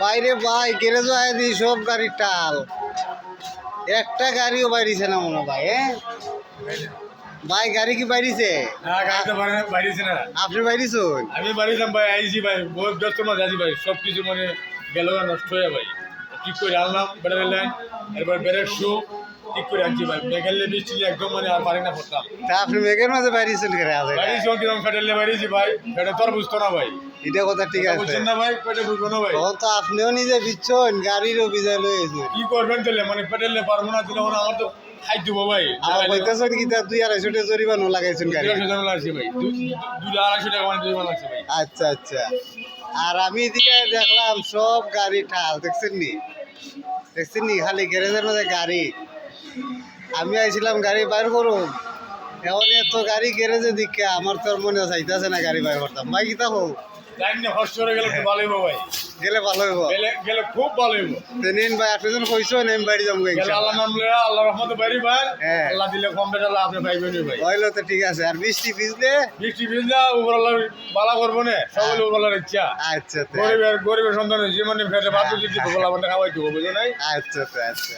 বাইরে ভাই গ্যারেজ আয় সব গাড়ির টাল, একটা গাড়িও বাইরেছে না মনে ভাই। ভাই গাড়ি কি বাইরেছে? আপনি বাইরেছেন? আমি বাড়িলাম ভাই, আইছি ভাই, বহুত ব্যস্ত মাঝে আছি ভাই, সব কিছু মানে গেল নষ্ট হয়ে ভাই, ঠিক করে আনলাম বেড়ে লাইন, এরপর বেড়ের শু ঠিক করে আনছি ভাই, মেঘেলে বৃষ্টি একদম মানে আর পারি না করতাম। তা আপনি মেঘের মাঝে বাইরেছেন কেন? বাড়িছি কিরকম ফেটেলে বাড়িছি ভাই, এটা তোর বুঝতো না ভাই, এটা কথা ঠিক আছে বুঝছেন না ভাই, পেটে বুঝবো না ভাই। তখন তো আপনিও নিজে বিচ্ছন, গাড়িরও বিজয় লয়েছেন। কি করবেন তাহলে, মানে পেটেলে পারবো না দিলে মানে আমার তো খাই দিব ভাই। আমার কইতেছেন কি তা 200-250 টাকা জরিমানা লাগাইছেন গাড়ি? 200 লাগছে ভাই, 200-250 টাকা মানে জরিমানা লাগছে ভাই। আচ্ছা আচ্ছা। আর আমি এদিকে দেখলাম সব গাড়ি ঠাল, দেখছেন নি খালি গ্যারেজের মধ্যে গাড়ি। আমি আইছিলাম গাড়ি বাইর করুন, এখন এত গাড়ি গ্যারেজে দিকে আমার তোর মনে চাইতেছে না গাড়ি বাইর করতাম। ভাই কিতা হোক লাইন নিয়ে হর্ষ করে গেলে খুব ভালো হইব ভাই, গেলে ভালো হইব, গেলে খুব ভালো হইব। তো নিন ভাই, আপনি যখন কইছো আমি বাড়ি যাবো গেলে আল্লাহ নাম লইয়া আল্লাহ রহমতে বাড়ি ভাই, হ্যাঁ। আল্লাহ দিলে কম বেটা আপনি পাইবেন ভাই। হইলো তো ঠিক আছে। আর বৃষ্টি ভিজলে বৃষ্টি ভিজা উপরওয়ালা বালা করবো না, সকলে উপরওয়ালার ইচ্ছা। আচ্ছা গরিবের সন্তান জীবনে ফেটে ভাত দিতে বলা খাওয়াই দেবো, বুঝো নাই? আচ্ছা আচ্ছা।